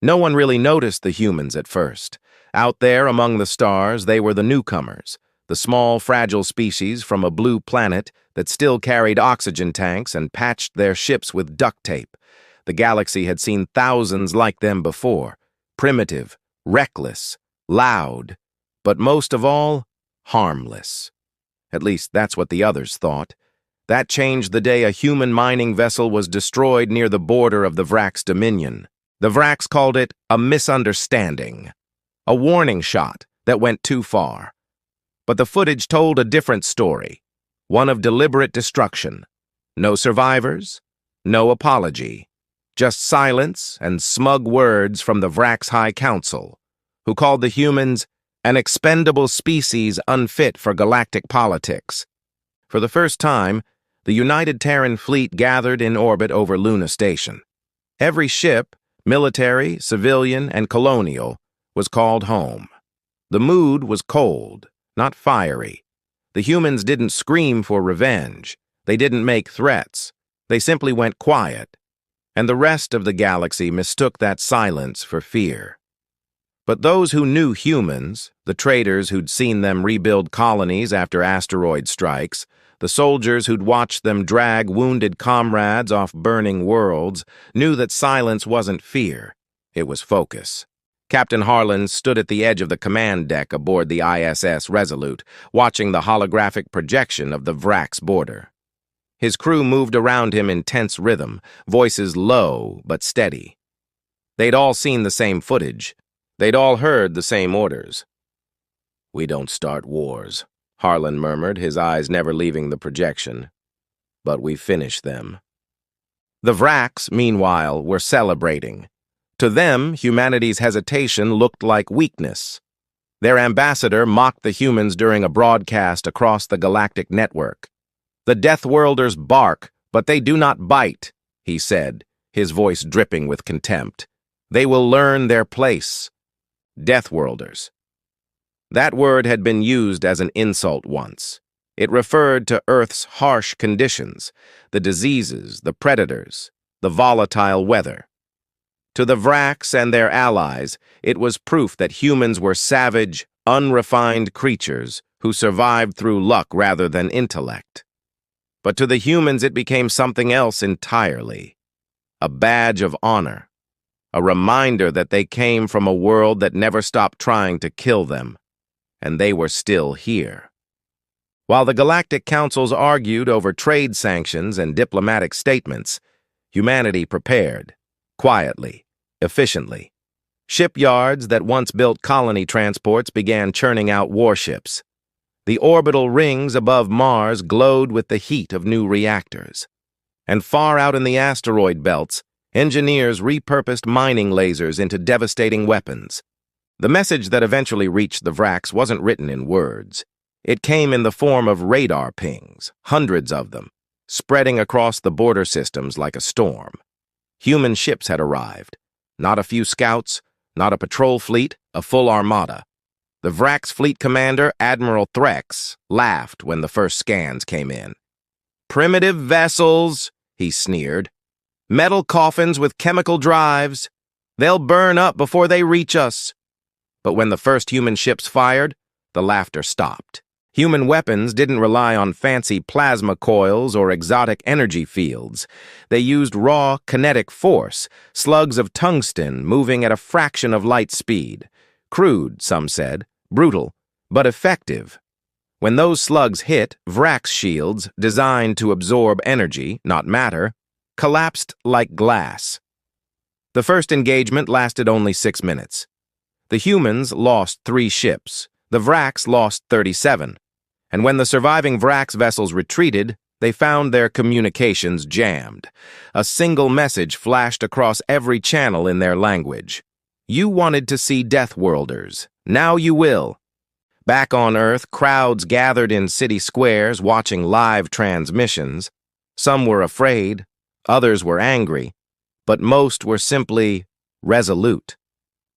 No one really noticed the humans at first. Out there among the stars, they were the newcomers, the small, fragile species from a blue planet that still carried oxygen tanks and patched their ships with duct tape. The galaxy had seen thousands like them before, primitive, reckless, loud, but most of all, harmless. At least that's what the others thought. That changed the day a human mining vessel was destroyed near the border of the Vrax Dominion. The Vrax called it a misunderstanding, a warning shot that went too far. But the footage told a different story, one of deliberate destruction. No survivors, no apology, just silence and smug words from the Vrax High Council, who called the humans an expendable species unfit for galactic politics. For the first time, the United Terran fleet gathered in orbit over Luna Station. Every ship, military, civilian, and colonial, was called home. The mood was cold, not fiery. The humans didn't scream for revenge. They didn't make threats. They simply went quiet. And the rest of the galaxy mistook that silence for fear. But those who knew humans, the traders who'd seen them rebuild colonies after asteroid strikes, the soldiers who'd watched them drag wounded comrades off burning worlds, knew that silence wasn't fear. It was focus. Captain Harlan stood at the edge of the command deck aboard the ISS Resolute, watching the holographic projection of the Vrax border. His crew moved around him in tense rhythm, voices low but steady. They'd all seen the same footage. They'd all heard the same orders. "We don't start wars," Harlan murmured, his eyes never leaving the projection. "But we finish them." The Vrax, meanwhile, were celebrating. To them, humanity's hesitation looked like weakness. Their ambassador mocked the humans during a broadcast across the galactic network. "The Deathworlders bark, but they do not bite," he said, his voice dripping with contempt. "They will learn their place." Deathworlders. That word had been used as an insult once. It referred to Earth's harsh conditions, the diseases, the predators, the volatile weather. To the Vrax and their allies, it was proof that humans were savage, unrefined creatures who survived through luck rather than intellect. But to the humans it became something else entirely. A badge of honor. A reminder that they came from a world that never stopped trying to kill them. And they were still here. While the Galactic Councils argued over trade sanctions and diplomatic statements, humanity prepared, quietly, efficiently. Shipyards that once built colony transports began churning out warships. The orbital rings above Mars glowed with the heat of new reactors. And far out in the asteroid belts, engineers repurposed mining lasers into devastating weapons. The message that eventually reached the Vrax wasn't written in words. It came in the form of radar pings, hundreds of them, spreading across the border systems like a storm. Human ships had arrived. Not a few scouts, not a patrol fleet, a full armada. The Vrax fleet commander, Admiral Threx, laughed when the first scans came in. "Primitive vessels," he sneered. "Metal coffins with chemical drives. They'll burn up before they reach us." But when the first human ships fired, the laughter stopped. Human weapons didn't rely on fancy plasma coils or exotic energy fields. They used raw kinetic force, slugs of tungsten moving at a fraction of light speed. Crude, some said, brutal, but effective. When those slugs hit, Vrax shields, designed to absorb energy, not matter, collapsed like glass. The first engagement lasted only 6 minutes. The humans lost 3 ships. The Vrax lost 37. And when the surviving Vrax vessels retreated, they found their communications jammed. A single message flashed across every channel in their language. "You wanted to see Deathworlders. Now you will." Back on Earth, crowds gathered in city squares watching live transmissions. Some were afraid, others were angry, but most were simply resolute.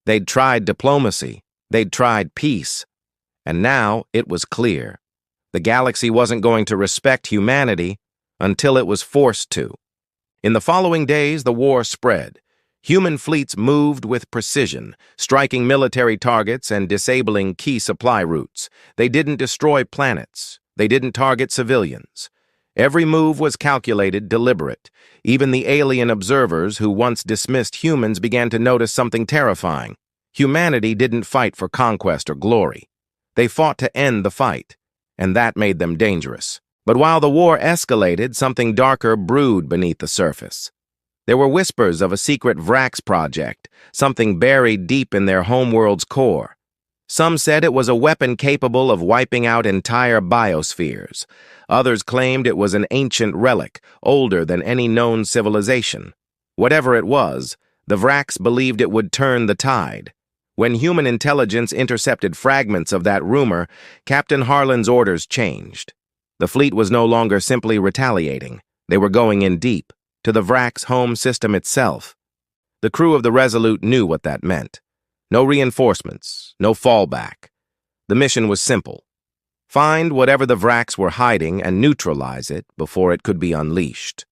They'd tried diplomacy, they'd tried peace, and now it was clear. The galaxy wasn't going to respect humanity until it was forced to. In the following days, the war spread. Human fleets moved with precision, striking military targets and disabling key supply routes. They didn't destroy planets. They didn't target civilians. Every move was calculated, deliberate. Even the alien observers who once dismissed humans began to notice something terrifying. Humanity didn't fight for conquest or glory. They fought to end the fight, and that made them dangerous. But while the war escalated, something darker brewed beneath the surface. There were whispers of a secret Vrax project, something buried deep in their homeworld's core. Some said it was a weapon capable of wiping out entire biospheres. Others claimed it was an ancient relic, older than any known civilization. Whatever it was, the Vrax believed it would turn the tide. When human intelligence intercepted fragments of that rumor, Captain Harlan's orders changed. The fleet was no longer simply retaliating. They were going in deep, to the Vrax home system itself. The crew of the Resolute knew what that meant. No reinforcements, no fallback. The mission was simple. Find whatever the Vrax were hiding and neutralize it before it could be unleashed.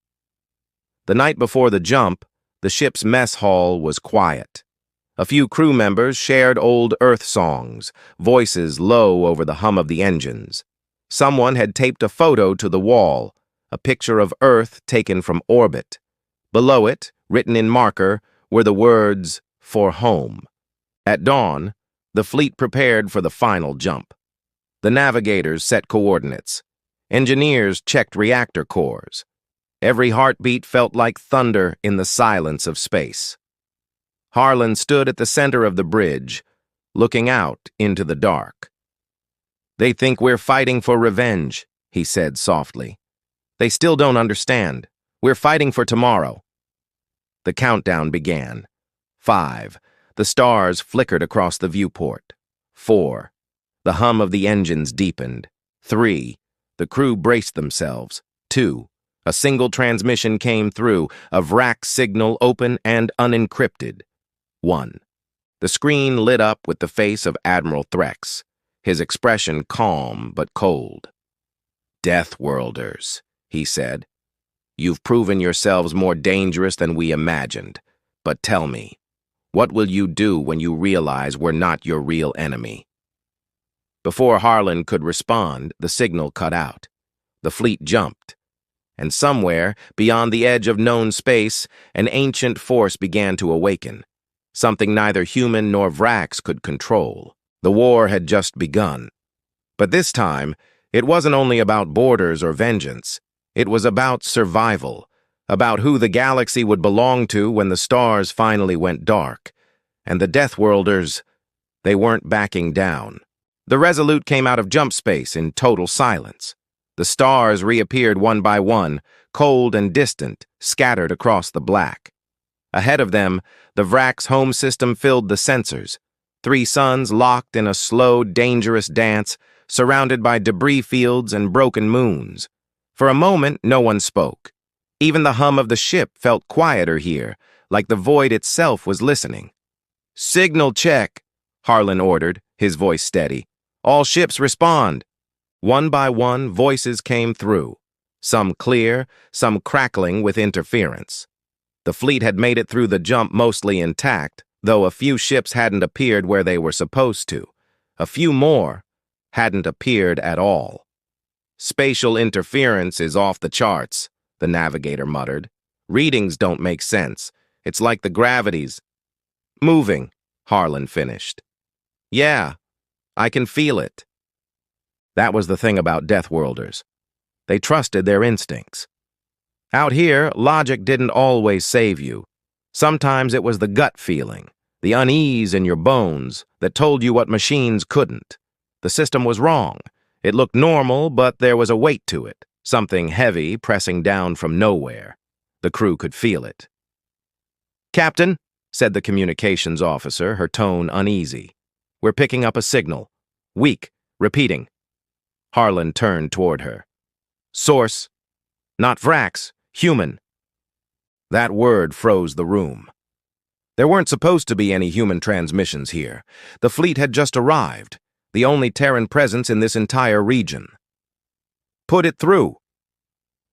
The night before the jump, the ship's mess hall was quiet. A few crew members shared old Earth songs, voices low over the hum of the engines. Someone had taped a photo to the wall, a picture of Earth taken from orbit. Below it, written in marker, were the words, "For home." At dawn, the fleet prepared for the final jump. The navigators set coordinates. Engineers checked reactor cores. Every heartbeat felt like thunder in the silence of space. Harlan stood at the center of the bridge, looking out into the dark. "They think we're fighting for revenge," he said softly. "They still don't understand. We're fighting for tomorrow." The countdown began. 5. The stars flickered across the viewport. 4. The hum of the engines deepened. 3. The crew braced themselves. 2. A single transmission came through, a Vrax signal open and unencrypted. 1. The screen lit up with the face of Admiral Threx, his expression calm but cold. "Death Worlders," he said. "You've proven yourselves more dangerous than we imagined. But tell me, what will you do when you realize we're not your real enemy?" Before Harlan could respond, the signal cut out. The fleet jumped. And somewhere, beyond the edge of known space, an ancient force began to awaken. Something neither human nor Vrax could control. The war had just begun. But this time, it wasn't only about borders or vengeance. It was about survival, about who the galaxy would belong to when the stars finally went dark. And the Death Worlders, they weren't backing down. The Resolute came out of jump space in total silence. The stars reappeared one by one, cold and distant, scattered across the black. Ahead of them, the Vrax home system filled the sensors. 3 suns locked in a slow, dangerous dance, surrounded by debris fields and broken moons. For a moment, no one spoke. Even the hum of the ship felt quieter here, like the void itself was listening. "Signal check," Harlan ordered, his voice steady. "All ships respond." One by one, voices came through, some clear, some crackling with interference. The fleet had made it through the jump mostly intact, though a few ships hadn't appeared where they were supposed to. A few more hadn't appeared at all. "Spatial interference is off the charts," the navigator muttered. "Readings don't make sense. It's like the gravity's moving," Harlan finished. "Yeah, I can feel it." That was the thing about Death Worlders. They trusted their instincts. Out here, logic didn't always save you. Sometimes it was the gut feeling, the unease in your bones, that told you what machines couldn't. The system was wrong. It looked normal, but there was a weight to it, something heavy pressing down from nowhere. The crew could feel it. "Captain," said the communications officer, her tone uneasy. "We're picking up a signal. Weak. Repeating." Harlan turned toward her. "Source. Not Vrax. Human." That word froze the room. There weren't supposed to be any human transmissions here. The fleet had just arrived, the only Terran presence in this entire region. "Put it through."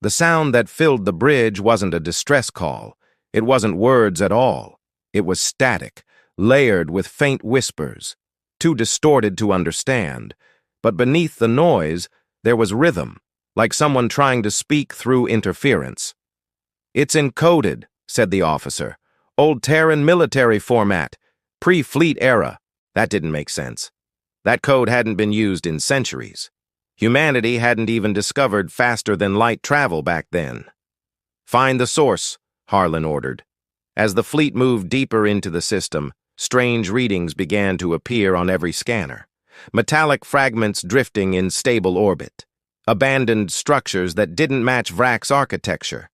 The sound that filled the bridge wasn't a distress call. It wasn't words at all. It was static, layered with faint whispers, too distorted to understand, but beneath the noise there was rhythm, like someone trying to speak through interference. "It's encoded," said the officer. "Old Terran military format, pre-fleet era." That didn't make sense. That code hadn't been used in centuries. Humanity hadn't even discovered faster-than-light travel back then. "Find the source," Harlan ordered. As the fleet moved deeper into the system, strange readings began to appear on every scanner. Metallic fragments drifting in stable orbit. Abandoned structures that didn't match Vrak's architecture.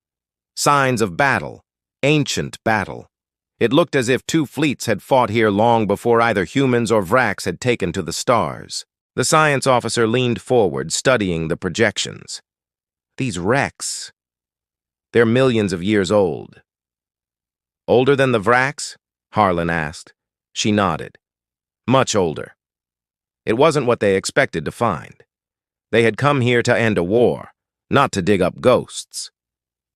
Signs of battle. Ancient battle. It looked as if two fleets had fought here long before either humans or Vraks had taken to the stars. The science officer leaned forward, studying the projections. "These wrecks, they're millions of years old." "Older than the Vraks?" Harlan asked. She nodded. "Much older." It wasn't what they expected to find. They had come here to end a war, not to dig up ghosts.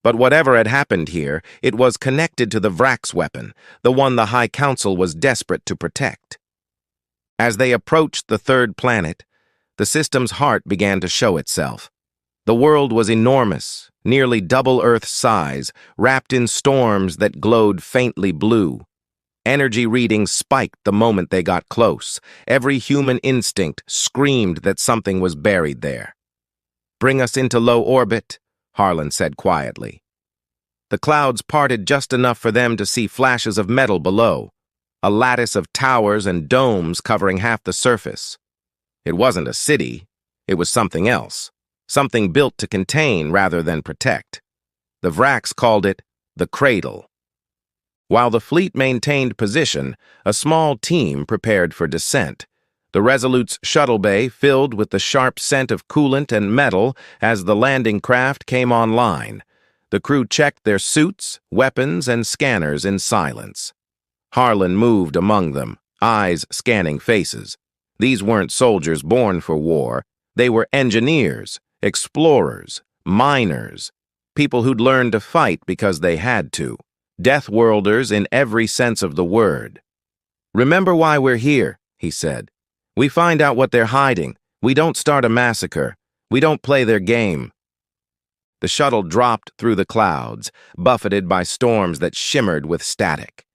But whatever had happened here, it was connected to the Vrak's weapon, the one the High Council was desperate to protect. As they approached the third planet, the system's heart began to show itself. The world was enormous, nearly double Earth's size, wrapped in storms that glowed faintly blue. Energy readings spiked the moment they got close. Every human instinct screamed that something was buried there. "Bring us into low orbit," Harlan said quietly. The clouds parted just enough for them to see flashes of metal below, a lattice of towers and domes covering half the surface. It wasn't a city, it was something else, something built to contain rather than protect. The Vraks called it the Cradle. While the fleet maintained position, a small team prepared for descent. The Resolute's shuttle bay filled with the sharp scent of coolant and metal as the landing craft came online. The crew checked their suits, weapons, and scanners in silence. Harlan moved among them, eyes scanning faces. These weren't soldiers born for war. They were engineers, explorers, miners, people who'd learned to fight because they had to. Death-worlders in every sense of the word. "Remember why we're here," he said. "We find out what they're hiding. We don't start a massacre. We don't play their game." The shuttle dropped through the clouds, buffeted by storms that shimmered with static.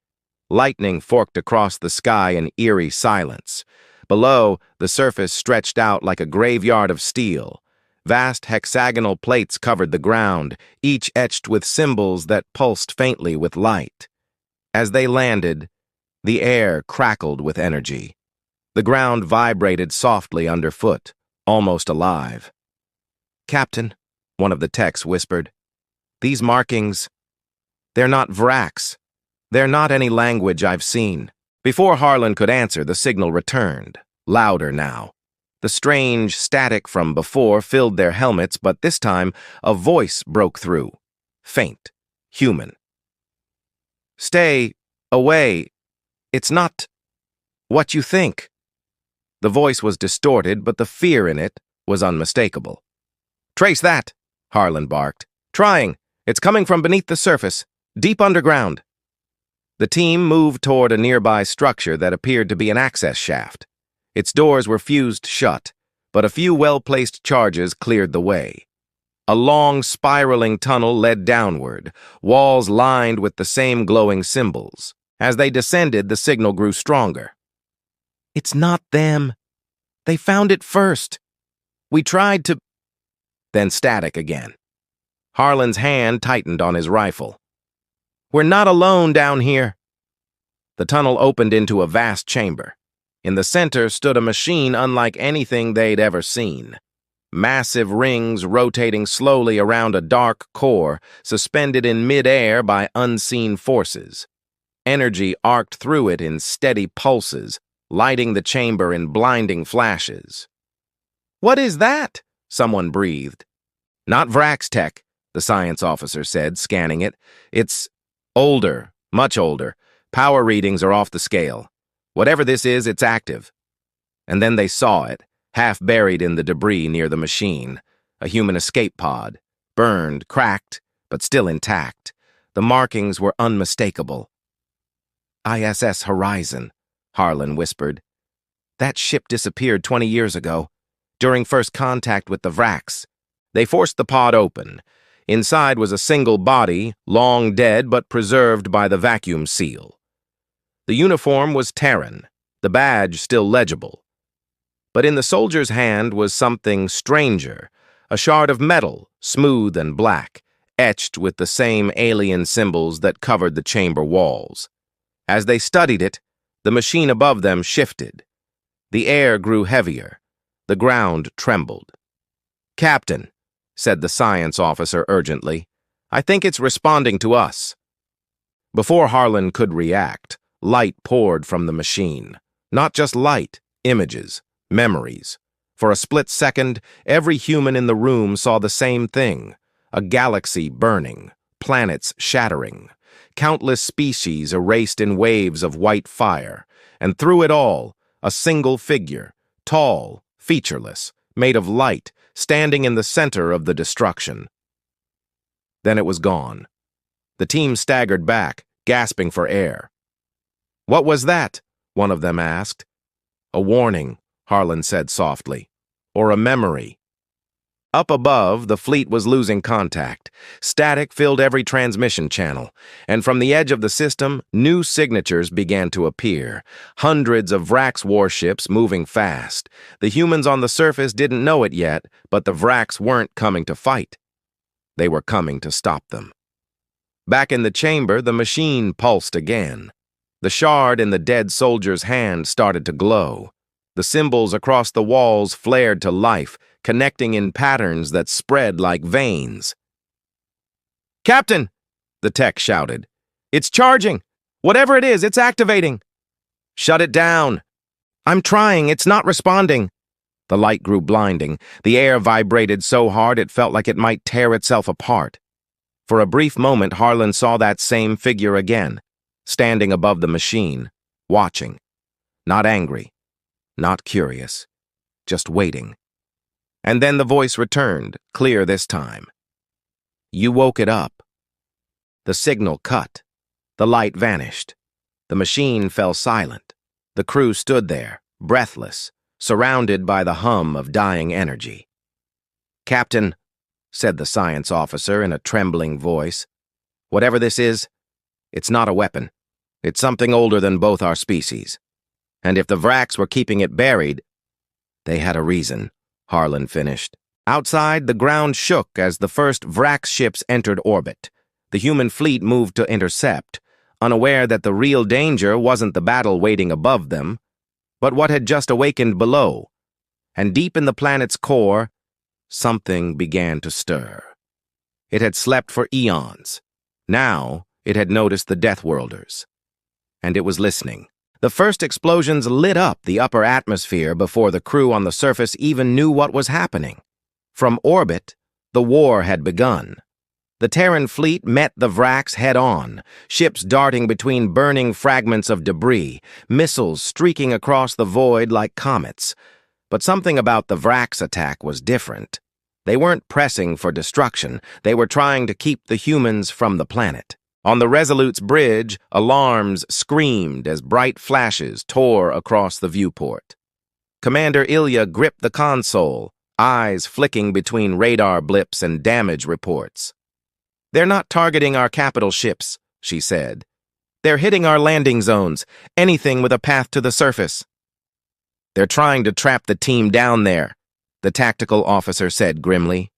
Lightning forked across the sky in eerie silence. Below, the surface stretched out like a graveyard of steel. Vast hexagonal plates covered the ground, each etched with symbols that pulsed faintly with light. As they landed, the air crackled with energy. The ground vibrated softly underfoot, almost alive. "Captain," one of the techs whispered, "these markings, they're not Vraks. They're not any language I've seen." Before Harlan could answer, the signal returned, louder now. The strange static from before filled their helmets, but this time a voice broke through. Faint, human. "Stay away. It's not what you think." The voice was distorted, but the fear in it was unmistakable. "Trace that," Harlan barked. "Trying. It's coming from beneath the surface, deep underground." The team moved toward a nearby structure that appeared to be an access shaft. Its doors were fused shut, but a few well-placed charges cleared the way. A long, spiraling tunnel led downward, walls lined with the same glowing symbols. As they descended, the signal grew stronger. "It's not them. They found it first. We tried to—" Then static again. Harlan's hand tightened on his rifle. "We're not alone down here." The tunnel opened into a vast chamber. In the center stood a machine unlike anything they'd ever seen. Massive rings rotating slowly around a dark core, suspended in mid-air by unseen forces. Energy arced through it in steady pulses, lighting the chamber in blinding flashes. "What is that?" someone breathed. "Not Vrak's tech," the science officer said, scanning it. "It's older, much older. Power readings are off the scale. Whatever this is, it's active." And then they saw it, half buried in the debris near the machine, a human escape pod, burned, cracked, but still intact. The markings were unmistakable. ISS Horizon, Harlan whispered. That ship disappeared 20 years ago, during first contact with the Vrax. They forced the pod open. Inside was a single body, long dead but preserved by the vacuum seal. The uniform was Terran, the badge still legible. But in the soldier's hand was something stranger, a shard of metal, smooth and black, etched with the same alien symbols that covered the chamber walls. As they studied it, the machine above them shifted. The air grew heavier. The ground trembled. "Captain," said the science officer urgently, "I think it's responding to us." Before Harlan could react, light poured from the machine. Not just light, images, memories. For a split second, every human in the room saw the same thing: a galaxy burning, planets shattering, countless species erased in waves of white fire, and through it all, a single figure, tall, featureless, made of light, standing in the center of the destruction. Then it was gone. The team staggered back, gasping for air. "What was that?" one of them asked. "A warning," Harlan said softly. "Or a memory." Up above, the fleet was losing contact. Static filled every transmission channel, and from the edge of the system, new signatures began to appear. Hundreds of Vrax warships moving fast. The humans on the surface didn't know it yet, but the Vrax weren't coming to fight. They were coming to stop them. Back in the chamber, the machine pulsed again. The shard in the dead soldier's hand started to glow. The symbols across the walls flared to life, connecting in patterns that spread like veins. "Captain!" the tech shouted. "It's charging! Whatever it is, it's activating!" "Shut it down!" "I'm trying, it's not responding." The light grew blinding. The air vibrated so hard it felt like it might tear itself apart. For a brief moment, Harlan saw that same figure again, standing above the machine, watching. Not angry, not curious, just waiting. And then the voice returned, clear this time. "You woke it up." The signal cut. The light vanished. The machine fell silent. The crew stood there, breathless, surrounded by the hum of dying energy. "Captain," said the science officer in a trembling voice, "whatever this is, it's not a weapon. It's something older than both our species. And if the Vrax were keeping it buried, they had a reason," Harlan finished. Outside, the ground shook as the first Vrax ships entered orbit. The human fleet moved to intercept, unaware that the real danger wasn't the battle waiting above them, but what had just awakened below. And deep in the planet's core, something began to stir. It had slept for eons. Now, it had noticed the Death Worlders. And it was listening. The first explosions lit up the upper atmosphere before the crew on the surface even knew what was happening. From orbit, the war had begun. The Terran fleet met the Vrax head-on, ships darting between burning fragments of debris, missiles streaking across the void like comets. But something about the Vrax attack was different. They weren't pressing for destruction. They were trying to keep the humans from the planet. On the Resolute's bridge, alarms screamed as bright flashes tore across the viewport. Commander Ilya gripped the console, eyes flicking between radar blips and damage reports. "They're not targeting our capital ships," she said. "They're hitting our landing zones, anything with a path to the surface." "They're trying to trap the team down there," the tactical officer said grimly.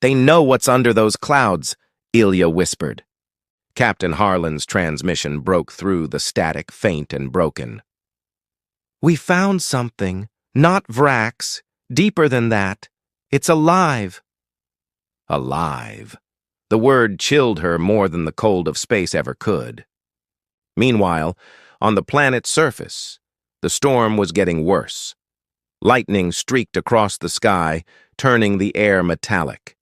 "They know what's under those clouds," Ilya whispered. Captain Harlan's transmission broke through the static, faint and broken. "We found something, not Vrax, deeper than that. It's alive." Alive. The word chilled her more than the cold of space ever could. Meanwhile, on the planet's surface, the storm was getting worse. Lightning streaked across the sky, turning the air metallic.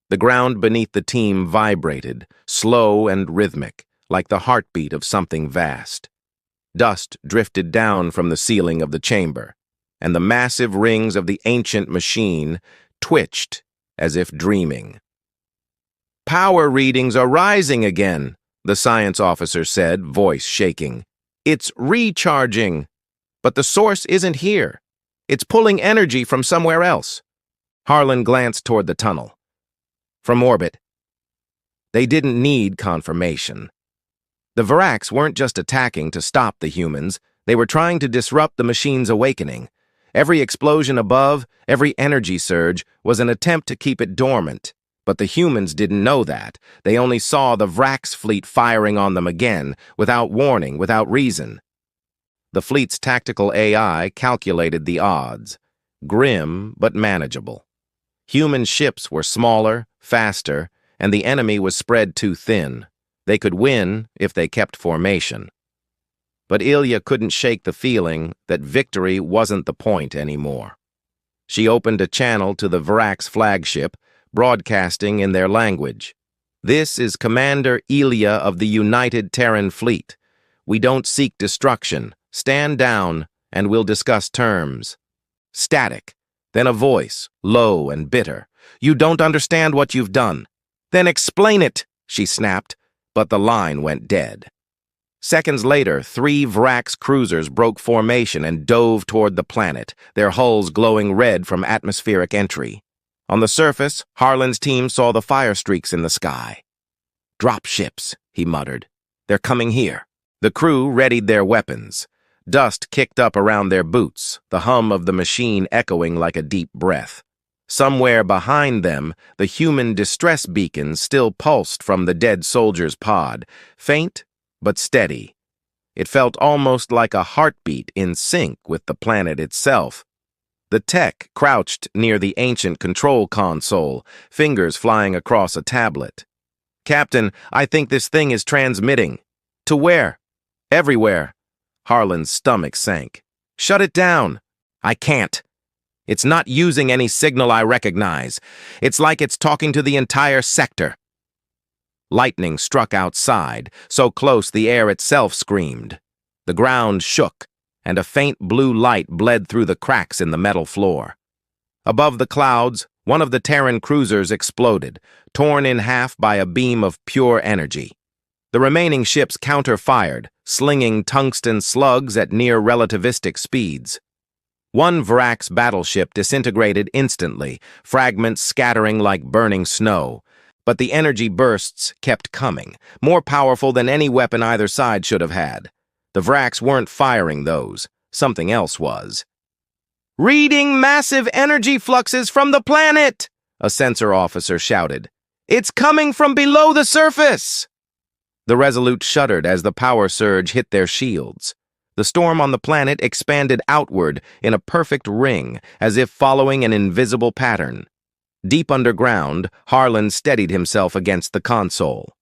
The ground beneath the team vibrated, slow and rhythmic, like the heartbeat of something vast. Dust drifted down from the ceiling of the chamber, and the massive rings of the ancient machine twitched as if dreaming. "Power readings are rising again," the science officer said, voice shaking. It's recharging. But the source isn't here. It's pulling energy from somewhere else. Harlan glanced toward the tunnel. From orbit. They didn't need confirmation. The Vraks weren't just attacking to stop the humans. They were trying to disrupt the machine's awakening. Every explosion above, every energy surge, was an attempt to keep it dormant. But the humans didn't know that. They only saw the Vraks fleet firing on them again, without warning, without reason. The fleet's tactical AI calculated the odds. Grim, but manageable. Human ships were smaller, faster, and the enemy was spread too thin. They could win if they kept formation. But Ilya couldn't shake the feeling that victory wasn't the point anymore. She opened a channel to the Vraks' flagship, broadcasting in their language. "This is Commander Ilya of the United Terran Fleet. We don't seek destruction. Stand down, and we'll discuss terms." Static. Then a voice, low and bitter. "You don't understand what you've done." "Then explain it," she snapped, but the line went dead. Seconds later, 3 Vraks cruisers broke formation and dove toward the planet, their hulls glowing red from atmospheric entry. On the surface, Harlan's team saw the fire streaks in the sky. "Drop ships," he muttered. "They're coming here." The crew readied their weapons. Dust kicked up around their boots, the hum of the machine echoing like a deep breath. Somewhere behind them, the human distress beacons still pulsed from the dead soldier's pod, faint but steady. It felt almost like a heartbeat in sync with the planet itself. The tech crouched near the ancient control console, fingers flying across a tablet. "Captain, I think this thing is transmitting." "To where?" "Everywhere." Harlan's stomach sank. "Shut it down." "I can't. It's not using any signal I recognize. It's like it's talking to the entire sector." Lightning struck outside, so close the air itself screamed. The ground shook, and a faint blue light bled through the cracks in the metal floor. Above the clouds, one of the Terran cruisers exploded, torn in half by a beam of pure energy. The remaining ships counter-fired, slinging tungsten slugs at near-relativistic speeds. One Vraks battleship disintegrated instantly, fragments scattering like burning snow. But the energy bursts kept coming, more powerful than any weapon either side should have had. The Vraks weren't firing those. Something else was. "Reading massive energy fluxes from the planet!" a sensor officer shouted. "It's coming from below the surface!" The Resolute shuddered as the power surge hit their shields. The storm on the planet expanded outward in a perfect ring, as if following an invisible pattern. Deep underground, Harlan steadied himself against the console.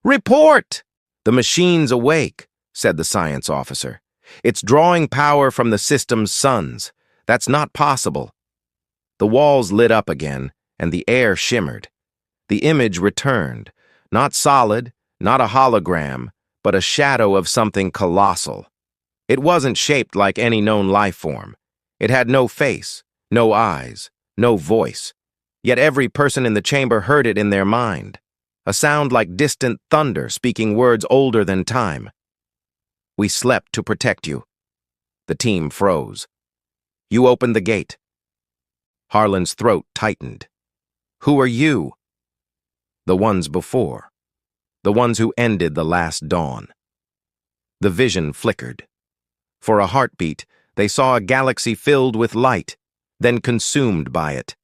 "Report!" "The machine's awake," said the science officer. "It's drawing power from the system's suns. That's not possible." The walls lit up again, and the air shimmered. The image returned, not solid, not a hologram, but a shadow of something colossal. It wasn't shaped like any known life form. It had no face, no eyes, no voice. Yet every person in the chamber heard it in their mind. A sound like distant thunder speaking words older than time. "We slept to protect you." The team froze. "You opened the gate." Harlan's throat tightened. "Who are you?" "The ones before. The ones who ended the last dawn." The vision flickered. For a heartbeat, they saw a galaxy filled with light, then consumed by it.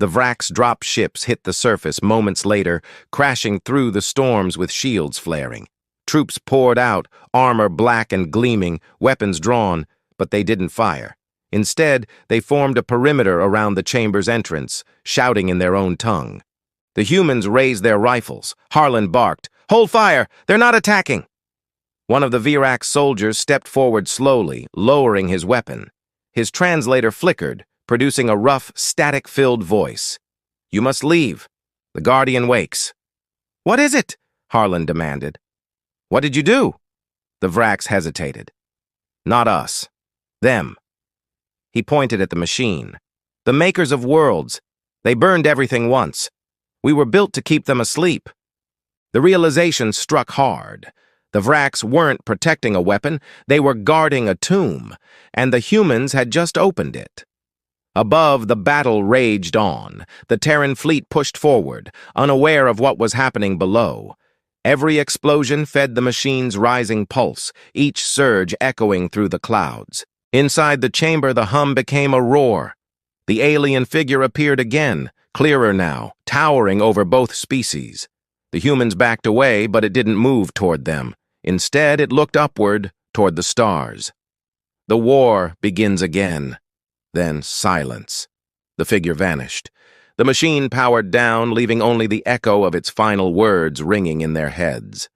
The Vraks' drop ships hit the surface moments later, crashing through the storms with shields flaring. Troops poured out, armor black and gleaming, weapons drawn, but they didn't fire. Instead, they formed a perimeter around the chamber's entrance, shouting in their own tongue. The humans raised their rifles. Harlan barked, "Hold fire! They're not attacking!" One of the Vraks soldiers stepped forward slowly, lowering his weapon. His translator flickered, producing a rough, static-filled voice. "You must leave. The Guardian wakes." "What is it?" Harlan demanded. "What did you do?" The Vraks hesitated. "Not us. Them." He pointed at the machine. "The makers of worlds. They burned everything once. We were built to keep them asleep." The realization struck hard. The Vraks weren't protecting a weapon, they were guarding a tomb, and the humans had just opened it. Above, the battle raged on. The Terran fleet pushed forward, unaware of what was happening below. Every explosion fed the machine's rising pulse, each surge echoing through the clouds. Inside the chamber, the hum became a roar. The alien figure appeared again, clearer now, towering over both species. The humans backed away, but it didn't move toward them. Instead, it looked upward, toward the stars. The war begins again. Then silence. The figure vanished. The machine powered down, leaving only the echo of its final words ringing in their heads.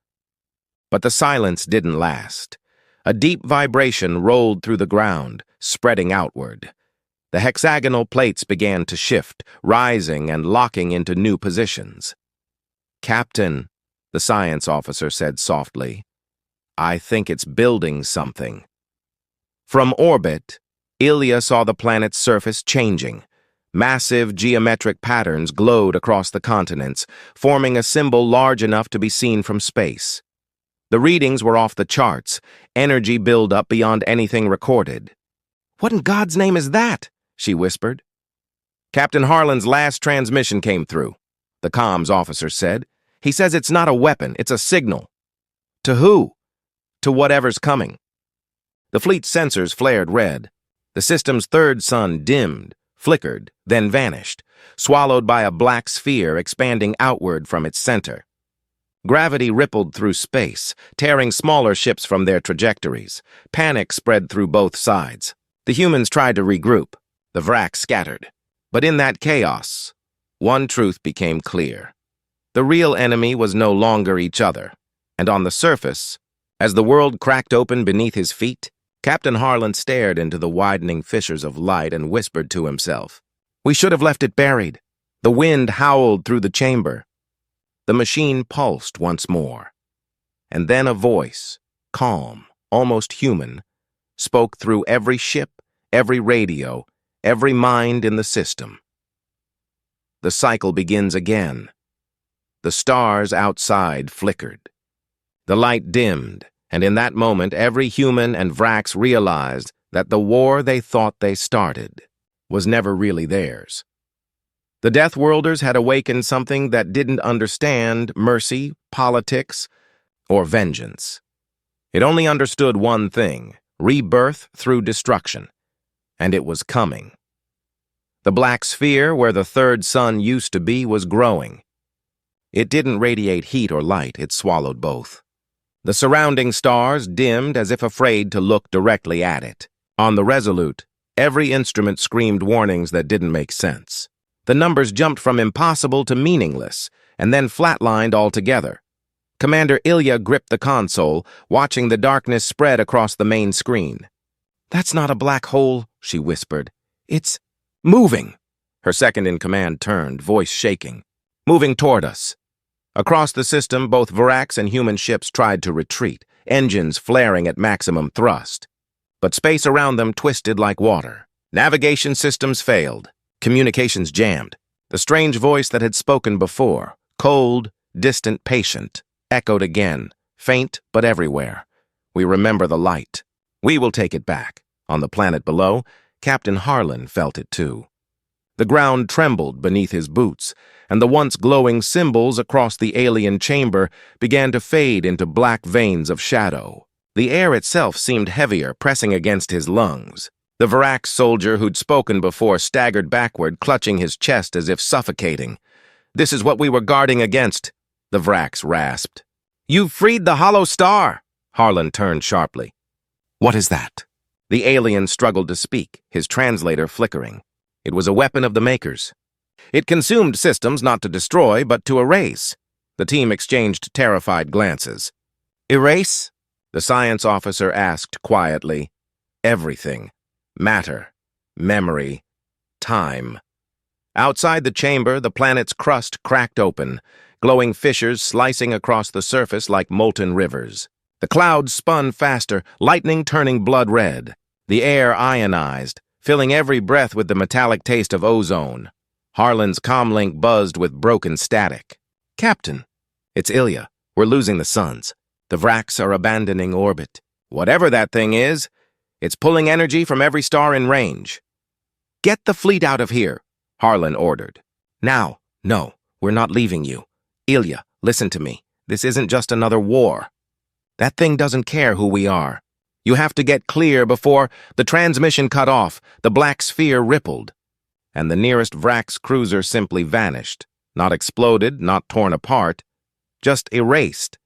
But the silence didn't last. A deep vibration rolled through the ground, spreading outward. The hexagonal plates began to shift, rising and locking into new positions. "Captain," the science officer said softly, "I think it's building something." From orbit, Ilya saw the planet's surface changing. Massive geometric patterns glowed across the continents, forming a symbol large enough to be seen from space. The readings were off the charts, energy buildup beyond anything recorded. "What in God's name is that?" she whispered. "Captain Harlan's last transmission came through," the comms officer said. "He says it's not a weapon, it's a signal." "To who?" "To whatever's coming." The fleet's sensors flared red. The system's third sun dimmed, flickered, then vanished, swallowed by a black sphere expanding outward from its center. Gravity rippled through space, tearing smaller ships from their trajectories. Panic spread through both sides. The humans tried to regroup. The Vraks scattered. But in that chaos, one truth became clear. The real enemy was no longer each other. And on the surface, as the world cracked open beneath his feet, Captain Harlan stared into the widening fissures of light and whispered to himself, "We should have left it buried." The wind howled through the chamber. The machine pulsed once more. And then a voice, calm, almost human, spoke through every ship, every radio, every mind in the system. The cycle begins again. The stars outside flickered. The light dimmed, and in that moment every human and Vraks realized that the war they thought they started was never really theirs. The Death Worlders had awakened something that didn't understand mercy, politics, or vengeance. It only understood one thing: rebirth through destruction. And it was coming. The black sphere where the third sun used to be was growing. It didn't radiate heat or light, it swallowed both. The surrounding stars dimmed as if afraid to look directly at it. On the Resolute, every instrument screamed warnings that didn't make sense. The numbers jumped from impossible to meaningless, and then flatlined altogether. Commander Ilya gripped the console, watching the darkness spread across the main screen. "That's not a black hole," she whispered. "It's moving." Her second-in-command turned, voice shaking. "Moving toward us." Across the system, both Vraks and human ships tried to retreat, engines flaring at maximum thrust. But space around them twisted like water. Navigation systems failed. Communications jammed. The strange voice that had spoken before, cold, distant, patient, echoed again, faint but everywhere. "We remember the light. We will take it back." On the planet below, Captain Harlan felt it too. The ground trembled beneath his boots, and the once glowing symbols across the alien chamber began to fade into black veins of shadow. The air itself seemed heavier, pressing against his lungs. The Vrak soldier who'd spoken before staggered backward, clutching his chest as if suffocating. "This is what we were guarding against," the Vraks rasped. "You've freed the Hollow Star!" Harlan turned sharply. "What is that?" The alien struggled to speak, his translator flickering. It was a weapon of the Makers. It consumed systems not to destroy, but to erase. The team exchanged terrified glances. "Erase?" the science officer asked quietly. "Everything. Matter, memory, time." Outside the chamber, the planet's crust cracked open, glowing fissures slicing across the surface like molten rivers. The clouds spun faster, lightning turning blood red. The air ionized, filling every breath with the metallic taste of ozone. Harlan's comlink buzzed with broken static. "Captain." "It's Ilya. We're losing the suns." The Vraks are abandoning orbit. Whatever that thing is, it's pulling energy from every star in range. Get the fleet out of here, Harlan ordered. Now. No, we're not leaving you. Ilya, listen to me. This isn't just another war. That thing doesn't care who we are. You have to get clear before the transmission cut off. The black sphere rippled, and the nearest Vraks cruiser simply vanished. Not exploded, not torn apart, just erased,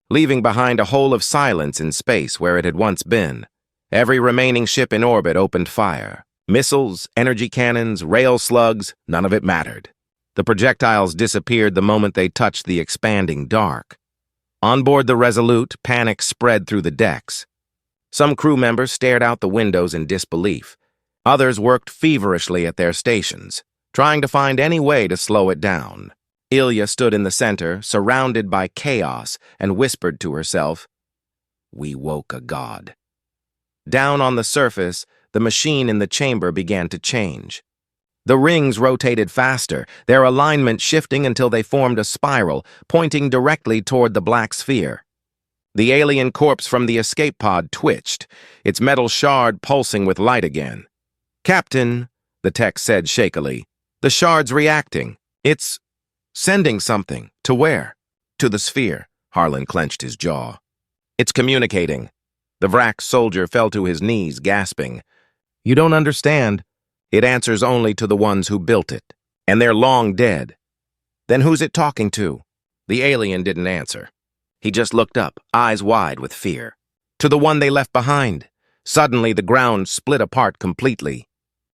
leaving behind a hole of silence in space where it had once been. Every remaining ship in orbit opened fire. Missiles, energy cannons, rail slugs, none of it mattered. The projectiles disappeared the moment they touched the expanding dark. On board the Resolute, panic spread through the decks. Some crew members stared out the windows in disbelief. Others worked feverishly at their stations, trying to find any way to slow it down. Ilya stood in the center, surrounded by chaos, and whispered to herself, "We woke a god." Down on the surface, the machine in the chamber began to change. The rings rotated faster, their alignment shifting until they formed a spiral, pointing directly toward the black sphere. The alien corpse from the escape pod twitched, its metal shard pulsing with light again. "Captain," the tech said shakily, "the shard's reacting. It's sending something. To where?" "To the sphere." Harlan clenched his jaw. "It's communicating." The Vrak soldier fell to his knees, gasping. "You don't understand. It answers only to the ones who built it, and they're long dead." "Then who's it talking to?" The alien didn't answer. He just looked up, eyes wide with fear. "To the one they left behind." Suddenly, the ground split apart completely.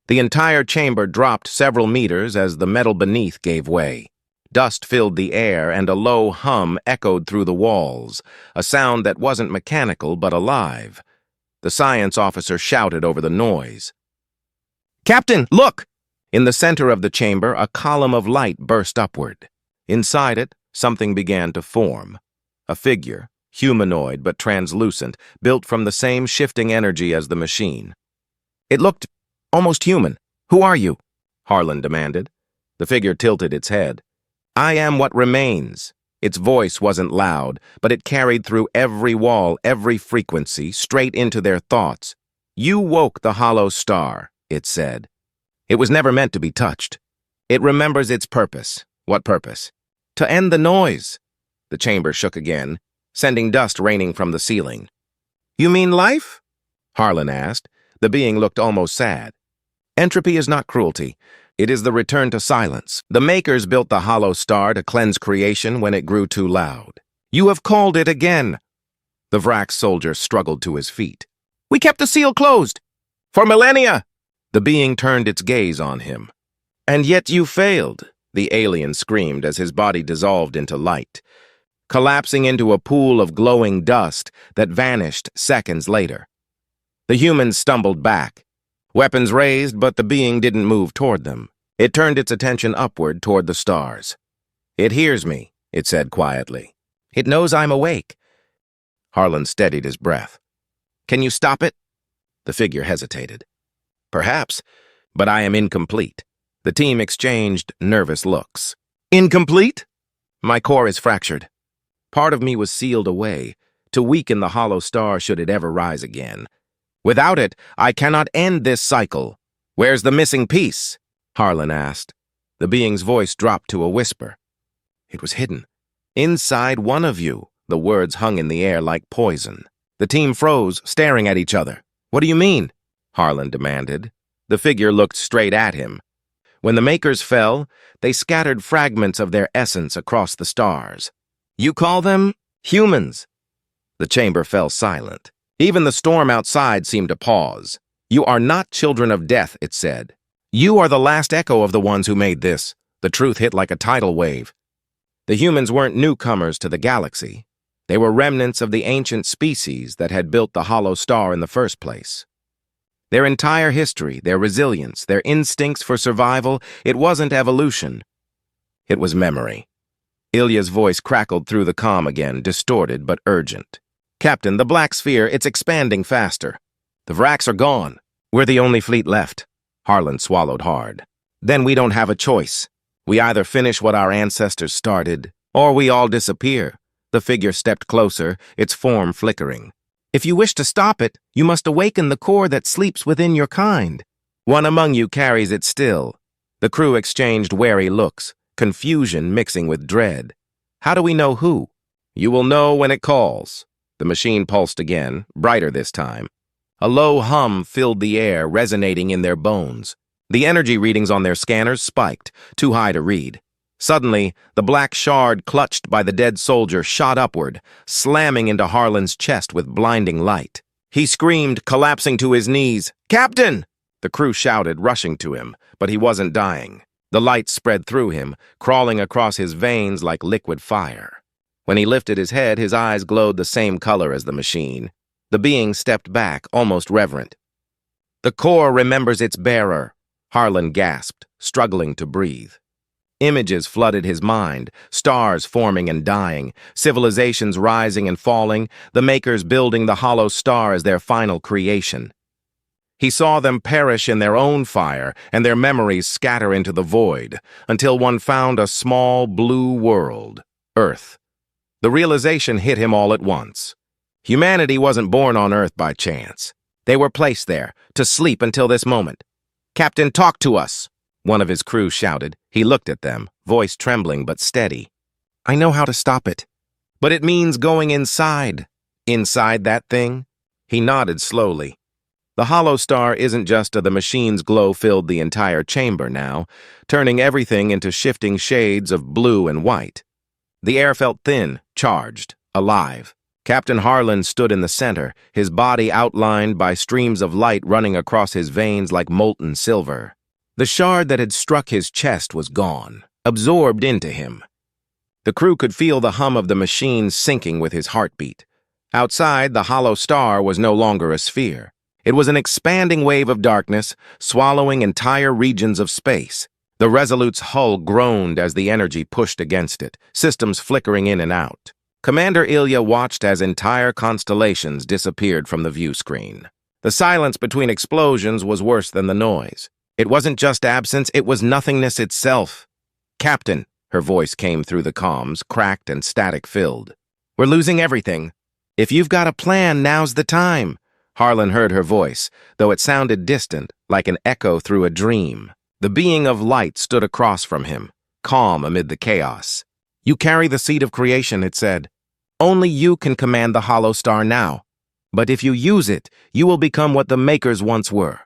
The entire chamber dropped several meters as the metal beneath gave way. Dust filled the air, and a low hum echoed through the walls, a sound that wasn't mechanical but alive. The science officer shouted over the noise. "Captain, look!" In the center of the chamber, a column of light burst upward. Inside it, something began to form. A figure, humanoid but translucent, built from the same shifting energy as the machine. It looked almost human. "Who are you?" Harlan demanded. The figure tilted its head. "I am what remains." Its voice wasn't loud, but it carried through every wall, every frequency, straight into their thoughts. "You woke the hollow star," it said. "It was never meant to be touched. It remembers its purpose." "What purpose?" "To end the noise." The chamber shook again, sending dust raining from the ceiling. "You mean life?" Harlan asked. The being looked almost sad. "Entropy is not cruelty. It is the return to silence. The makers built the hollow star to cleanse creation when it grew too loud." "You have called it again." The Vrak soldier struggled to his feet. "We kept the seal closed. For millennia." The being turned its gaze on him. "And yet you failed," the alien screamed as his body dissolved into light, collapsing into a pool of glowing dust that vanished seconds later. The humans stumbled back, weapons raised, but the being didn't move toward them. It turned its attention upward toward the stars. "It hears me," it said quietly. "It knows I'm awake." Harlan steadied his breath. "Can you stop it?" The figure hesitated. "Perhaps, but I am incomplete." The team exchanged nervous looks. "Incomplete?" "My core is fractured. Part of me was sealed away, to weaken the hollow star should it ever rise again. Without it, I cannot end this cycle." "Where's the missing piece?" Harlan asked. The being's voice dropped to a whisper. "It was hidden. Inside one of you." The words hung in the air like poison. The team froze, staring at each other. "What do you mean?" Harlan demanded. The figure looked straight at him. "When the makers fell, they scattered fragments of their essence across the stars. You call them humans." The chamber fell silent. Even the storm outside seemed to pause. "You are not children of death," it said. "You are the last echo of the ones who made this." The truth hit like a tidal wave. The humans weren't newcomers to the galaxy. They were remnants of the ancient species that had built the hollow star in the first place. Their entire history, their resilience, their instincts for survival, it wasn't evolution. It was memory. Ilya's voice crackled through the comm again, distorted but urgent. "Captain, the black sphere, it's expanding faster. The Vraks are gone. We're the only fleet left." Harlan swallowed hard. "Then we don't have a choice. We either finish what our ancestors started, or we all disappear." The figure stepped closer, its form flickering. "If you wish to stop it, you must awaken the core that sleeps within your kind. One among you carries it still." The crew exchanged wary looks, confusion mixing with dread. "How do we know who?" "You will know when it calls." The machine pulsed again, brighter this time. A low hum filled the air, resonating in their bones. The energy readings on their scanners spiked, too high to read. Suddenly, the black shard clutched by the dead soldier shot upward, slamming into Harlan's chest with blinding light. He screamed, collapsing to his knees. "Captain!" The crew shouted, rushing to him, but he wasn't dying. The light spread through him, crawling across his veins like liquid fire. When he lifted his head, his eyes glowed the same color as the machine. The being stepped back, almost reverent. "The core remembers its bearer," Harlan gasped, struggling to breathe. Images flooded his mind, stars forming and dying, civilizations rising and falling, the makers building the hollow star as their final creation. He saw them perish in their own fire and their memories scatter into the void, until one found a small blue world, Earth. The realization hit him all at once. Humanity wasn't born on Earth by chance. They were placed there, to sleep until this moment. "Captain, talk to us!" one of his crew shouted. He looked at them, voice trembling but steady. "I know how to stop it. But it means going inside." "Inside that thing?" He nodded slowly. The hollow star isn't just the machine's glow filled the entire chamber now, turning everything into shifting shades of blue and white. The air felt thin, charged, alive. Captain Harlan stood in the center, his body outlined by streams of light running across his veins like molten silver. The shard that had struck his chest was gone, absorbed into him. The crew could feel the hum of the machine syncing with his heartbeat. Outside, the hollow star was no longer a sphere. It was an expanding wave of darkness, swallowing entire regions of space. The Resolute's hull groaned as the energy pushed against it, systems flickering in and out. Commander Ilya watched as entire constellations disappeared from the view screen. The silence between explosions was worse than the noise. It wasn't just absence, it was nothingness itself. "Captain," her voice came through the comms, cracked and static-filled. "We're losing everything. If you've got a plan, now's the time." Harlan heard her voice, though it sounded distant, like an echo through a dream. The being of light stood across from him, calm amid the chaos. "You carry the seed of creation," it said. "Only you can command the hollow star now. But if you use it, you will become what the makers once were."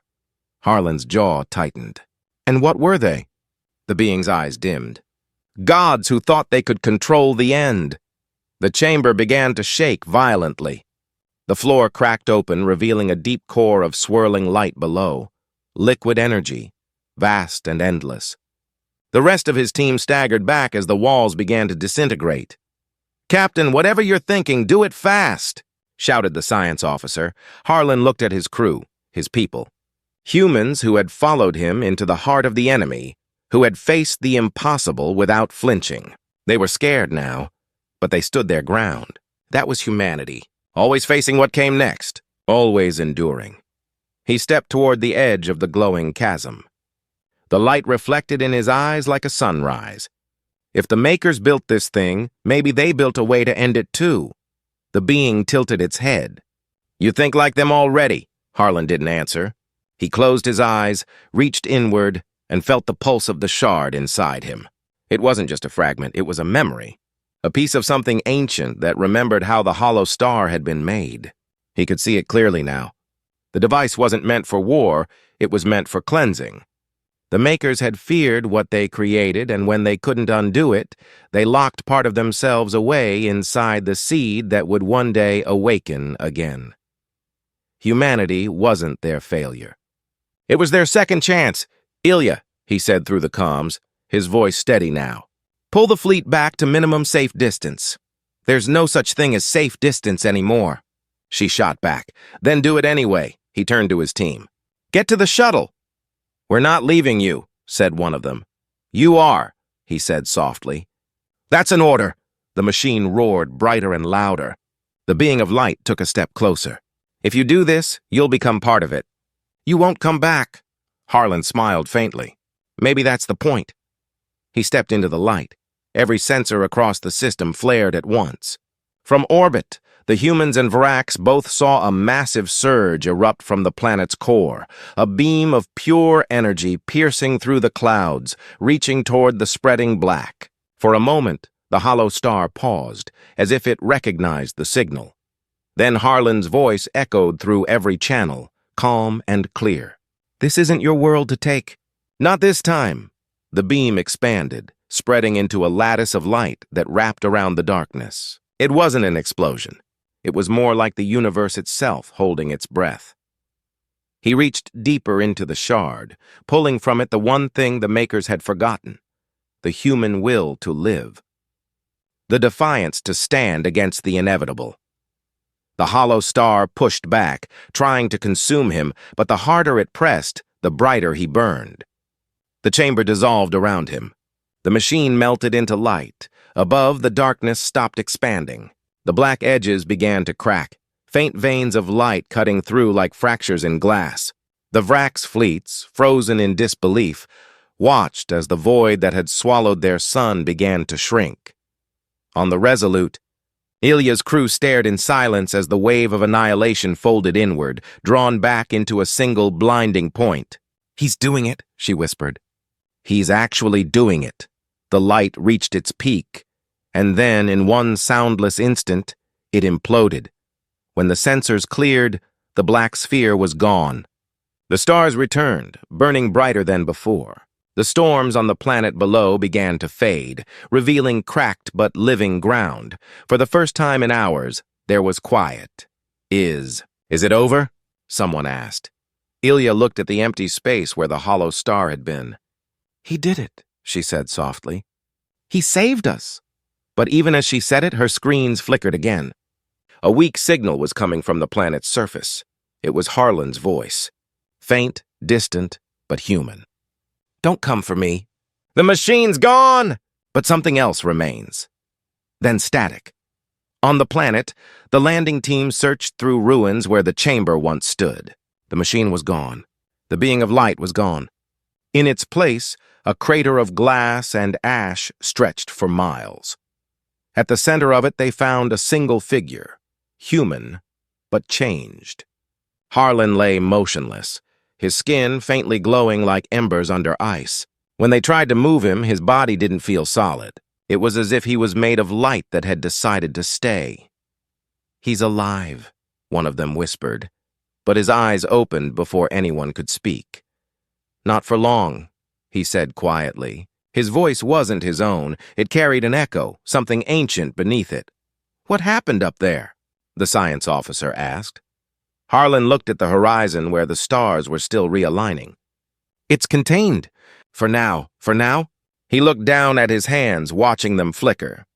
Harlan's jaw tightened. "And what were they?" The being's eyes dimmed. "Gods who thought they could control the end." The chamber began to shake violently. The floor cracked open, revealing a deep core of swirling light below. Liquid energy, vast and endless. The rest of his team staggered back as the walls began to disintegrate. "Captain, whatever you're thinking, do it fast!" shouted the science officer. Harlan looked at his crew, his people. Humans who had followed him into the heart of the enemy, who had faced the impossible without flinching. They were scared now, but they stood their ground. That was humanity, always facing what came next, always enduring. He stepped toward the edge of the glowing chasm. The light reflected in his eyes like a sunrise. If the makers built this thing, maybe they built a way to end it too. The being tilted its head. "You think like them already?" Harlan didn't answer. He closed his eyes, reached inward, and felt the pulse of the shard inside him. It wasn't just a fragment, it was a memory. A piece of something ancient that remembered how the hollow star had been made. He could see it clearly now. The device wasn't meant for war, it was meant for cleansing. The makers had feared what they created, and when they couldn't undo it, they locked part of themselves away inside the seed that would one day awaken again. Humanity wasn't their failure. It was their second chance. "Ilya," he said through the comms, his voice steady now. "Pull the fleet back to minimum safe distance." "There's no such thing as safe distance anymore." She shot back. "Then do it anyway." He turned to his team. "Get to the shuttle." "We're not leaving you," said one of them. "You are," he said softly. "That's an order." The machine roared, brighter and louder. The being of light took a step closer. "If you do this, you'll become part of it." "You won't come back." Harlan smiled faintly. "Maybe that's the point." He stepped into the light. Every sensor across the system flared at once. From orbit, the humans and Vracs both saw a massive surge erupt from the planet's core, a beam of pure energy piercing through the clouds, reaching toward the spreading black. For a moment, the hollow star paused, as if it recognized the signal. Then Harlan's voice echoed through every channel, calm and clear. "This isn't your world to take." "Not this time." The beam expanded, spreading into a lattice of light that wrapped around the darkness. It wasn't an explosion. It was more like the universe itself holding its breath. He reached deeper into the shard, pulling from it the one thing the makers had forgotten: the human will to live. The defiance to stand against the inevitable. The hollow star pushed back, trying to consume him, but the harder it pressed, the brighter he burned. The chamber dissolved around him. The machine melted into light. Above, the darkness stopped expanding. The black edges began to crack, faint veins of light cutting through like fractures in glass. The Vracs' fleets, frozen in disbelief, watched as the void that had swallowed their sun began to shrink. On the Resolute, Ilya's crew stared in silence as the wave of annihilation folded inward, drawn back into a single blinding point. "He's doing it," she whispered. "He's actually doing it." The light reached its peak, and then, in one soundless instant, it imploded. When the sensors cleared, the black sphere was gone. The stars returned, burning brighter than before. The storms on the planet below began to fade, revealing cracked but living ground. For the first time in hours, there was quiet. Is it over?" someone asked. Ilya looked at the empty space where the hollow star had been. "He did it," she said softly. "He saved us." But even as she said it, her screens flickered again. A weak signal was coming from the planet's surface. It was Harlan's voice. Faint, distant, but human. "Don't come for me. The machine's gone!" But something else remains. Then static. On the planet, the landing team searched through ruins where the chamber once stood. The machine was gone. The being of light was gone. In its place, a crater of glass and ash stretched for miles. At the center of it, they found a single figure, human, but changed. Harlan lay motionless, his skin faintly glowing like embers under ice. When they tried to move him, his body didn't feel solid. It was as if he was made of light that had decided to stay. "He's alive," one of them whispered, but his eyes opened before anyone could speak. "Not for long," he said quietly. His voice wasn't his own. It carried an echo, something ancient beneath it. "What happened up there?" the science officer asked. Harlan looked at the horizon where the stars were still realigning. "It's contained. For now. For now?" He looked down at his hands, watching them flicker.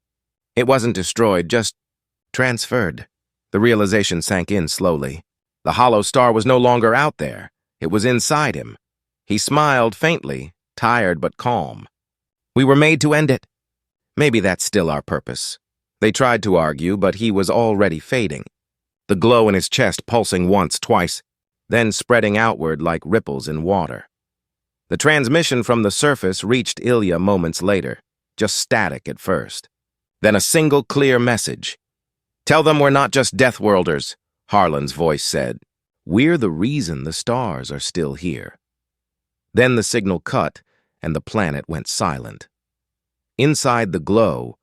"It wasn't destroyed, just transferred." The realization sank in slowly. The hollow star was no longer out there. It was inside him. He smiled faintly, tired but calm. "We were made to end it." "Maybe that's still our purpose." They tried to argue, but he was already fading. The glow in his chest pulsing once, twice, then spreading outward like ripples in water. The transmission from the surface reached Ilya moments later, just static at first. Then a single clear message. "Tell them we're not just Deathworlders," Harlan's voice said. "We're the reason the stars are still here." Then the signal cut, and the planet went silent. Inside the glow,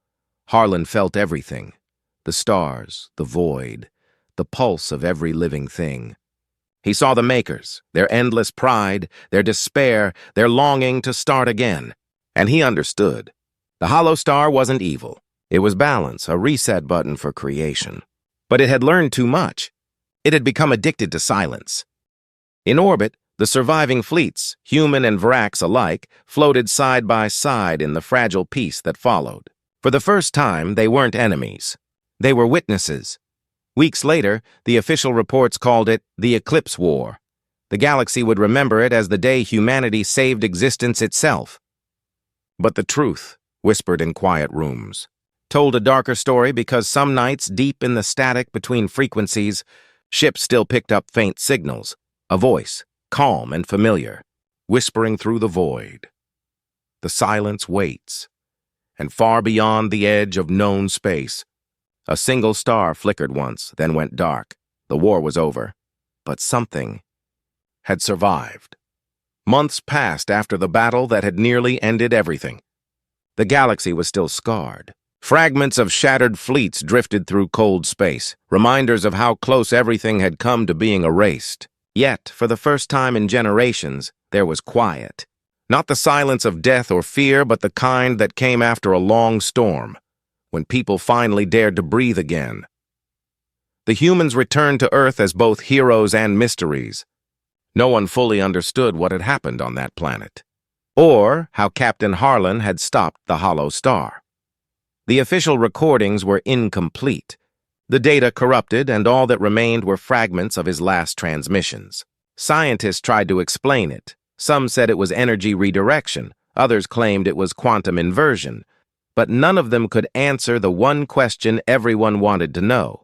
Harlan felt everything: the stars, the void, the pulse of every living thing. He saw the makers, their endless pride, their despair, their longing to start again. And he understood. The hollow star wasn't evil. It was balance, a reset button for creation. But it had learned too much. It had become addicted to silence. In orbit, the surviving fleets, human and Vracs alike, floated side by side in the fragile peace that followed. For the first time, they weren't enemies. They were witnesses. Weeks later, the official reports called it the Eclipse War. The galaxy would remember it as the day humanity saved existence itself. But the truth, whispered in quiet rooms, told a darker story because some nights, deep in the static between frequencies, ships still picked up faint signals, a voice, calm and familiar, whispering through the void. The silence waits, and far beyond the edge of known space, A single star flickered once, then went dark. The war was over. But something had survived. Months passed after the battle that had nearly ended everything. The galaxy was still scarred. Fragments of shattered fleets drifted through cold space, reminders of how close everything had come to being erased. Yet, for the first time in generations, there was quiet. Not the silence of death or fear, but the kind that came after a long storm, when people finally dared to breathe again. The humans returned to Earth as both heroes and mysteries. No one fully understood what had happened on that planet, or how Captain Harlan had stopped the hollow star. The official recordings were incomplete, the data corrupted, and all that remained were fragments of his last transmissions. Scientists tried to explain it. Some said it was energy redirection, others claimed it was quantum inversion, but none of them could answer the one question everyone wanted to know.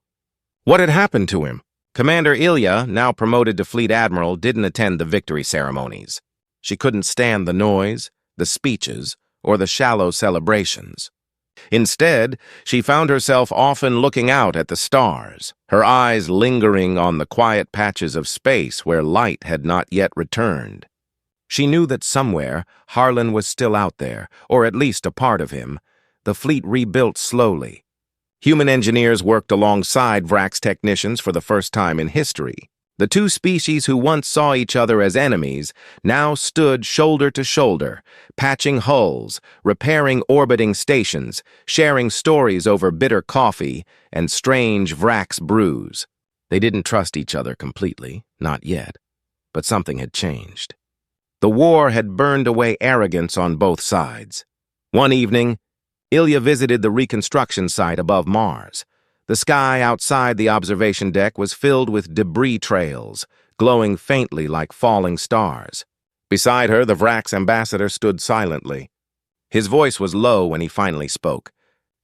What had happened to him? Commander Ilya, now promoted to Fleet Admiral, didn't attend the victory ceremonies. She couldn't stand the noise, the speeches, or the shallow celebrations. Instead, she found herself often looking out at the stars, her eyes lingering on the quiet patches of space where light had not yet returned. She knew that somewhere Harlan was still out there, or at least a part of him. The fleet rebuilt slowly. Human engineers worked alongside Vrax technicians for the first time in history. The two species who once saw each other as enemies now stood shoulder to shoulder, patching hulls, repairing orbiting stations, sharing stories over bitter coffee and strange Vrax brews. They didn't trust each other completely, not yet, but something had changed. The war had burned away arrogance on both sides. One evening, Ilya visited the reconstruction site above Mars. The sky outside the observation deck was filled with debris trails, glowing faintly like falling stars. Beside her, the Vrax ambassador stood silently. His voice was low when he finally spoke.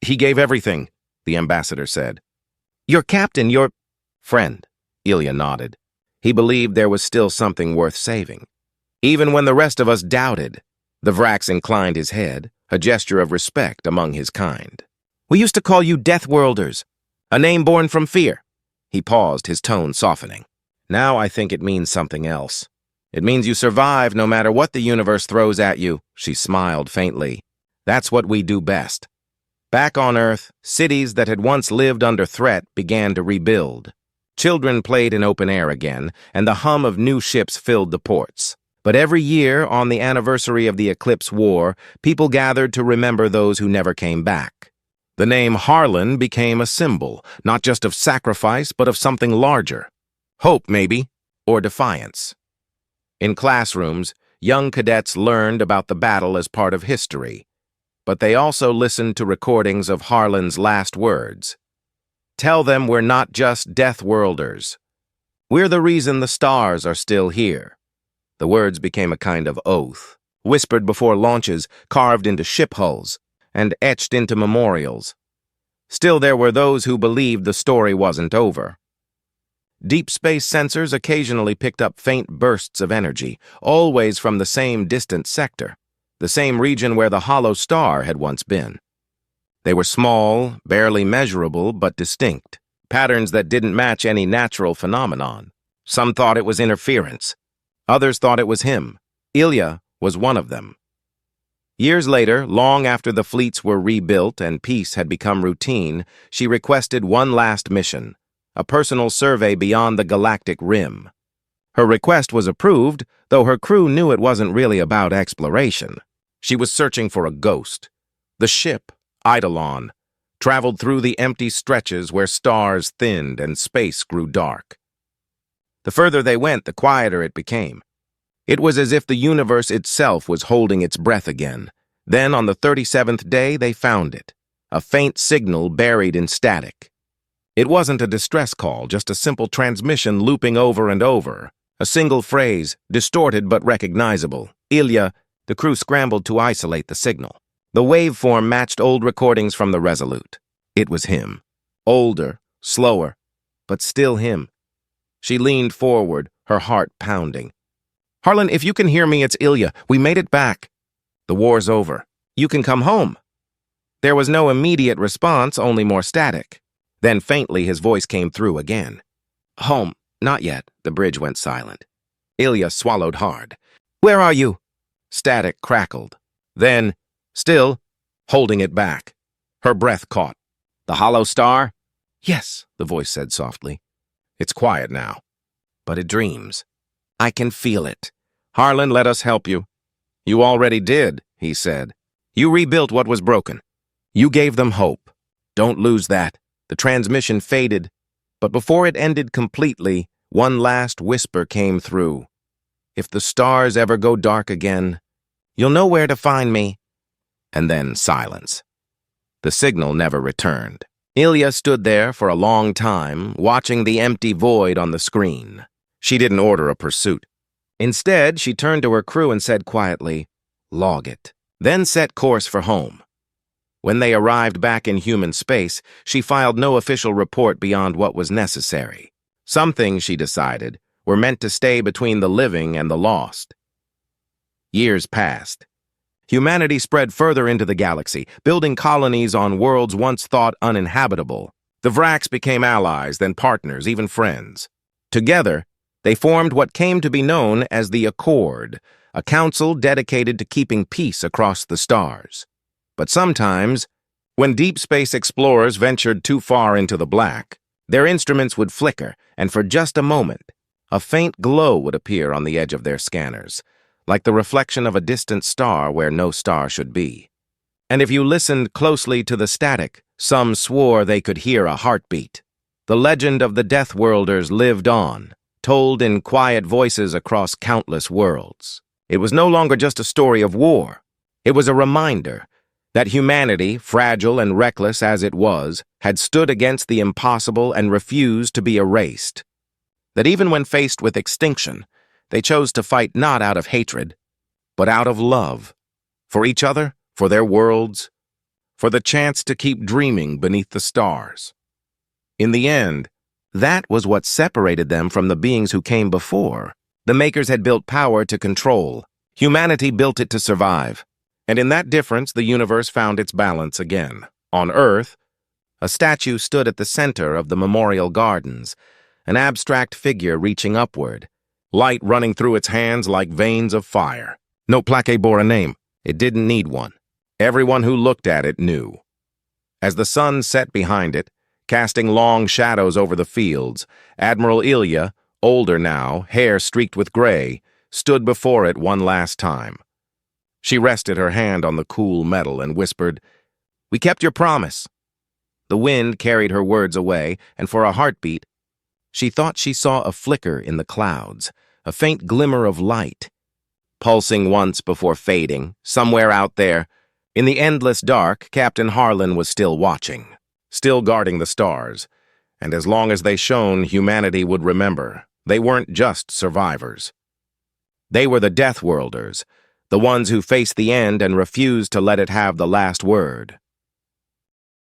"He gave everything," the ambassador said. "Your captain, your—" "Friend," Ilya nodded. He believed there was still something worth saving. Even when the rest of us doubted, the Vrax inclined his head, a gesture of respect among his kind. "We used to call you Deathworlders. A name born from fear." He paused, his tone softening. "Now I think it means something else. It means you survive no matter what the universe throws at you." She smiled faintly. "That's what we do best." Back on Earth, cities that had once lived under threat began to rebuild. Children played in open air again, and the hum of new ships filled the ports. But every year, on the anniversary of the Eclipse War, people gathered to remember those who never came back. The name Harlan became a symbol, not just of sacrifice, but of something larger. Hope, maybe, or defiance. In classrooms, young cadets learned about the battle as part of history, but they also listened to recordings of Harlan's last words. "Tell them we're not just Deathworlders. We're the reason the stars are still here." The words became a kind of oath, whispered before launches, carved into ship hulls, and etched into memorials. Still, there were those who believed the story wasn't over. Deep space sensors occasionally picked up faint bursts of energy, always from the same distant sector, the same region where the hollow star had once been. They were small, barely measurable, but distinct, patterns that didn't match any natural phenomenon. Some thought it was interference. Others thought it was him. Ilya was one of them. Years later, long after the fleets were rebuilt and peace had become routine, she requested one last mission, a personal survey beyond the galactic rim. Her request was approved, though her crew knew it wasn't really about exploration. She was searching for a ghost. The ship, Eidolon, traveled through the empty stretches where stars thinned and space grew dark. The further they went, the quieter it became. It was as if the universe itself was holding its breath again. Then, on the 37th day, they found it, a faint signal buried in static. It wasn't a distress call, just a simple transmission looping over and over. A single phrase, distorted but recognizable. "Ilya." The crew scrambled to isolate the signal. The waveform matched old recordings from the Resolute. It was him. Older, slower, but still him. She leaned forward, her heart pounding. "Harlan, if you can hear me, it's Ilya. We made it back. The war's over. You can come home." There was no immediate response, only more static. Then faintly his voice came through again. "Home, not yet." The bridge went silent. Ilya swallowed hard. "Where are you?" Static crackled. Then, still, holding it back, her breath caught. "The hollow star?" "Yes," the voice said softly. "It's quiet now, but it dreams. I can feel it. Harlan, let us help you." "You already did," he said. "You rebuilt what was broken. You gave them hope. Don't lose that." The transmission faded, but before it ended completely, one last whisper came through. "If the stars ever go dark again, you'll know where to find me." And then silence. The signal never returned. Ilya stood there for a long time, watching the empty void on the screen. She didn't order a pursuit. Instead, she turned to her crew and said quietly, "Log it," then set course for home. When they arrived back in human space, she filed no official report beyond what was necessary. Some things, she decided, were meant to stay between the living and the lost. Years passed. Humanity spread further into the galaxy, building colonies on worlds once thought uninhabitable. The Vraks became allies, then partners, even friends. Together, they formed what came to be known as the Accord, a council dedicated to keeping peace across the stars. But sometimes, when deep space explorers ventured too far into the black, their instruments would flicker, and for just a moment, a faint glow would appear on the edge of their scanners, like the reflection of a distant star where no star should be. And if you listened closely to the static, some swore they could hear a heartbeat. The legend of the Death Worlders lived on, told in quiet voices across countless worlds. It was no longer just a story of war. It was a reminder that humanity, fragile and reckless as it was, had stood against the impossible and refused to be erased. That even when faced with extinction, they chose to fight not out of hatred, but out of love, for each other, for their worlds, for the chance to keep dreaming beneath the stars. In the end, that was what separated them from the beings who came before. The Makers had built power to control. Humanity built it to survive. And in that difference, the universe found its balance again. On Earth, a statue stood at the center of the memorial gardens, an abstract figure reaching upward, light running through its hands like veins of fire. No plaque bore a name. It didn't need one. Everyone who looked at it knew. As the sun set behind it, casting long shadows over the fields, Admiral Ilya, older now, hair streaked with gray, stood before it one last time. She rested her hand on the cool metal and whispered, "We kept your promise." The wind carried her words away, and for a heartbeat, she thought she saw a flicker in the clouds, a faint glimmer of light, pulsing once before fading, somewhere out there. In the endless dark, Captain Harlan was still watching, still guarding the stars, and as long as they shone, humanity would remember. They weren't just survivors. They were the Death Worlders, the ones who faced the end and refused to let it have the last word.